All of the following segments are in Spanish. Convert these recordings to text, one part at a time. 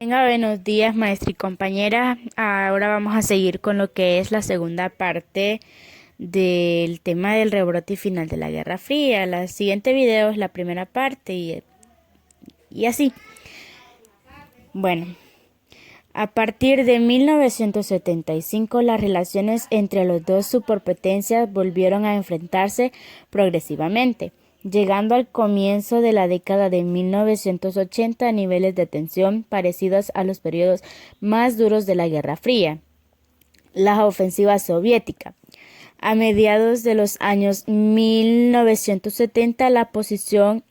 Venga, buenos días, maestra y compañera. Ahora vamos a seguir con lo que es la segunda parte del tema del rebrote y final de la Guerra Fría. La siguiente video es la primera parte y así. Bueno, a partir de 1975 las relaciones entre las dos superpotencias volvieron a enfrentarse progresivamente, llegando al comienzo de la década de 1980 a niveles de tensión parecidos a los periodos más duros de la Guerra Fría. La ofensiva soviética. A mediados de los años 1970, la posición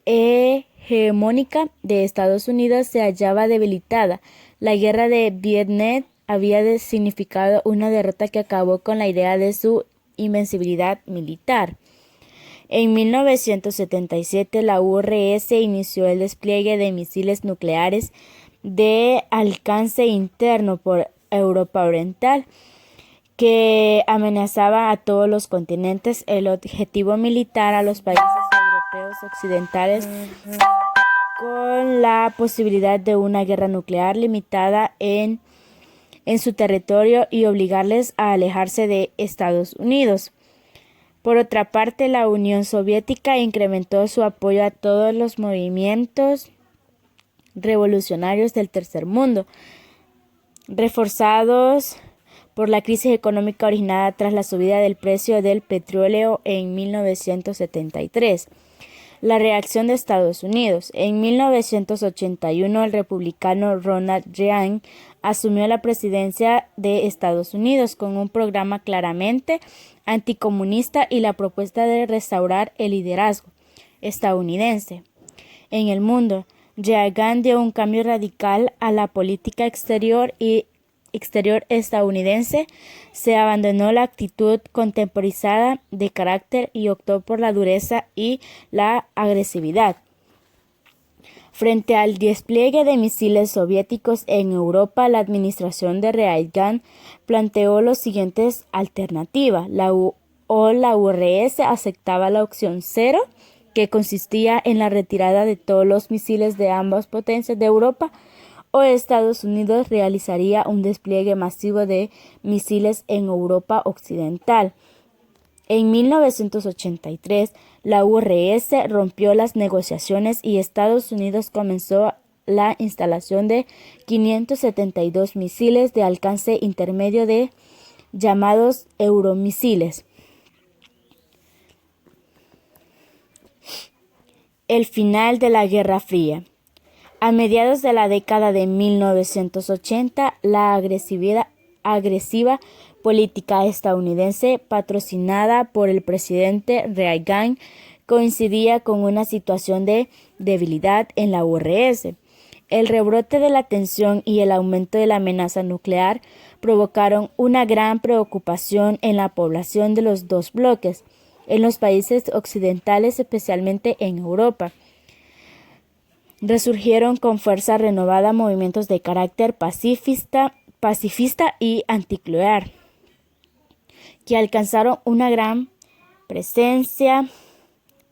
hegemónica de Estados Unidos se hallaba debilitada. La guerra de Vietnam había significado una derrota que acabó con la idea de su invencibilidad militar. En 1977, la URSS inició el despliegue de misiles nucleares de alcance interno por Europa Oriental, que amenazaba a todos los continentes. El objetivo militar a los países europeos occidentales con la posibilidad de una guerra nuclear limitada en su territorio y obligarles a alejarse de Estados Unidos. Por otra parte, la Unión Soviética incrementó su apoyo a todos los movimientos revolucionarios del tercer mundo, reforzados por la crisis económica originada tras la subida del precio del petróleo en 1973. La reacción de Estados Unidos. En 1981, el republicano Ronald Reagan asumió la presidencia de Estados Unidos con un programa claramente anticomunista y la propuesta de restaurar el liderazgo estadounidense en el mundo. Reagan dio un cambio radical a la política exterior estadounidense. Se abandonó la actitud contemporizada de carácter y optó por la dureza y la agresividad. Frente al despliegue de misiles soviéticos en Europa, la administración de Reagan planteó las siguientes alternativas. La URSS aceptaba la opción cero, que consistía en la retirada de todos los misiles de ambas potencias de Europa, o Estados Unidos realizaría un despliegue masivo de misiles en Europa Occidental. En 1983, la URSS rompió las negociaciones y Estados Unidos comenzó la instalación de 572 misiles de alcance intermedio llamados euromisiles. El final de la Guerra Fría. A mediados de la década de 1980, la agresiva política estadounidense patrocinada por el presidente Reagan coincidía con una situación de debilidad en la URSS. El rebrote de la tensión y el aumento de la amenaza nuclear provocaron una gran preocupación en la población de los dos bloques, en los países occidentales, especialmente en Europa. Resurgieron con fuerza renovada movimientos de carácter pacifista y antinuclear, que alcanzaron una gran presencia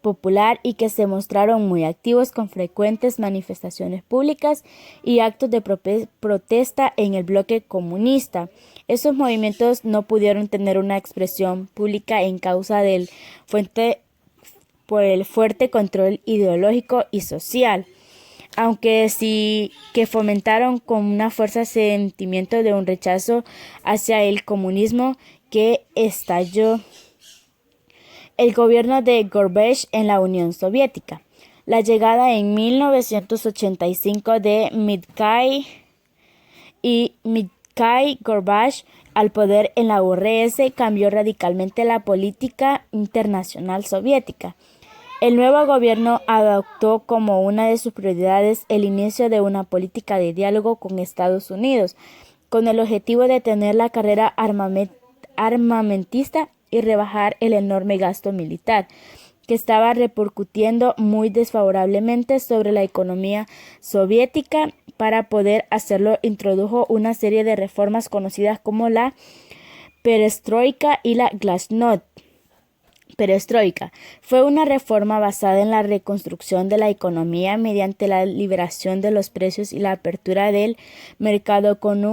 popular y que se mostraron muy activos con frecuentes manifestaciones públicas y actos de protesta en el bloque comunista. Esos movimientos no pudieron tener una expresión pública en causa por el fuerte control ideológico y social, aunque sí que fomentaron con una fuerza sentimiento de un rechazo hacia el comunismo que estalló el gobierno de Gorbachev en la Unión Soviética. La llegada en 1985 de Mikhail Gorbachev al poder en la URSS cambió radicalmente la política internacional soviética. El nuevo gobierno adoptó como una de sus prioridades el inicio de una política de diálogo con Estados Unidos, con el objetivo de detener la carrera armamentista y rebajar el enorme gasto militar, que estaba repercutiendo muy desfavorablemente sobre la economía soviética. Para poder hacerlo, introdujo una serie de reformas conocidas como la perestroika y la glasnost, Perestroika fue una reforma basada en la reconstrucción de la economía mediante la liberación de los precios y la apertura del mercado con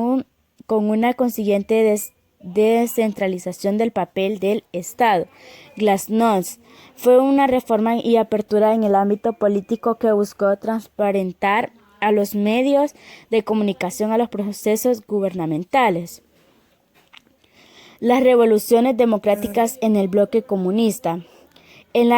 una consiguiente descentralización del papel del Estado. Glasnost fue una reforma y apertura en el ámbito político que buscó transparentar a los medios de comunicación a los procesos gubernamentales. Las revoluciones democráticas en el bloque comunista. El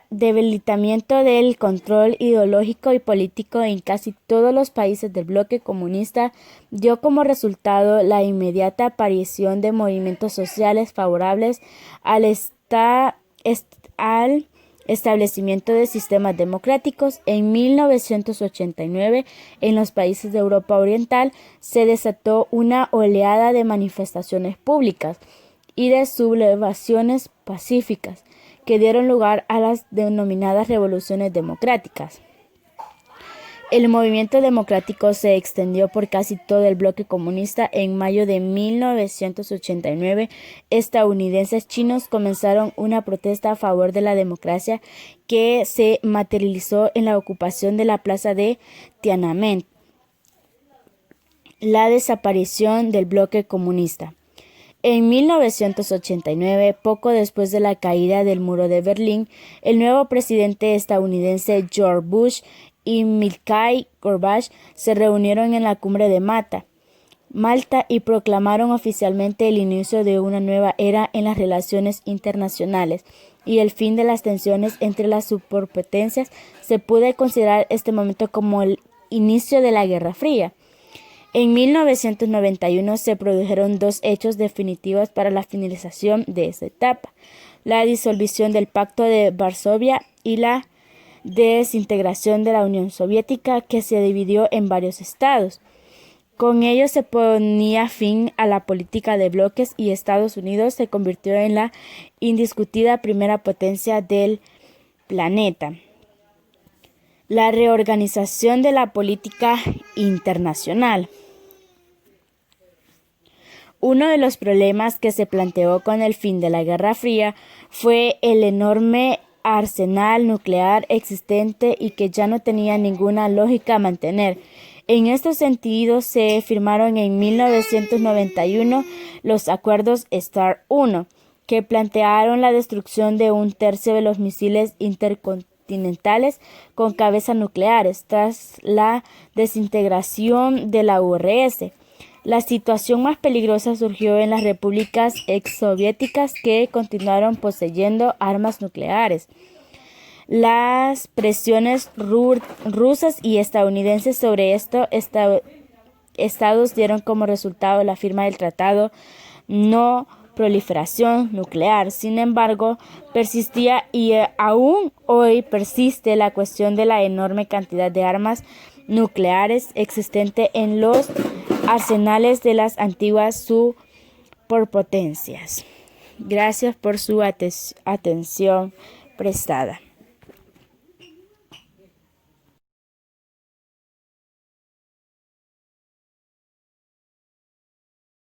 debilitamiento del control ideológico y político en casi todos los países del bloque comunista dio como resultado la inmediata aparición de movimientos sociales favorables al establecimiento de sistemas democráticos. En 1989, en los países de Europa Oriental, se desató una oleada de manifestaciones públicas y de sublevaciones pacíficas que dieron lugar a las denominadas revoluciones democráticas. El movimiento democrático se extendió por casi todo el bloque comunista. En mayo de 1989, estadounidenses chinos comenzaron una protesta a favor de la democracia que se materializó en la ocupación de la plaza de Tiananmen. La desaparición del bloque comunista. En 1989, poco después de la caída del muro de Berlín, el nuevo presidente estadounidense George Bush y Mikhail Gorbachev se reunieron en la cumbre de Malta y proclamaron oficialmente el inicio de una nueva era en las relaciones internacionales y el fin de las tensiones entre las superpotencias. Se puede considerar este momento como el inicio de la Guerra Fría. En 1991 se produjeron dos hechos definitivos para la finalización de esta etapa: la disolución del Pacto de Varsovia y la desintegración de la Unión Soviética, que se dividió en varios estados. Con ello se ponía fin a la política de bloques y Estados Unidos se convirtió en la indiscutida primera potencia del planeta. La reorganización de la política internacional. Uno de los problemas que se planteó con el fin de la Guerra Fría fue el enorme arsenal nuclear existente y que ya no tenía ninguna lógica mantener. En este sentido, se firmaron en 1991 los acuerdos START I, que plantearon la destrucción de un tercio de los misiles intercontinentales con cabeza nucleares tras la desintegración de la URSS. La situación más peligrosa surgió en las repúblicas exsoviéticas que continuaron poseyendo armas nucleares. Las presiones rusas y estadounidenses sobre estos estados dieron como resultado la firma del Tratado No Proliferación Nuclear. Sin embargo, persistía y aún hoy persiste la cuestión de la enorme cantidad de armas nucleares existente en los arsenales de las antiguas superpotencias. Gracias por su atención prestada.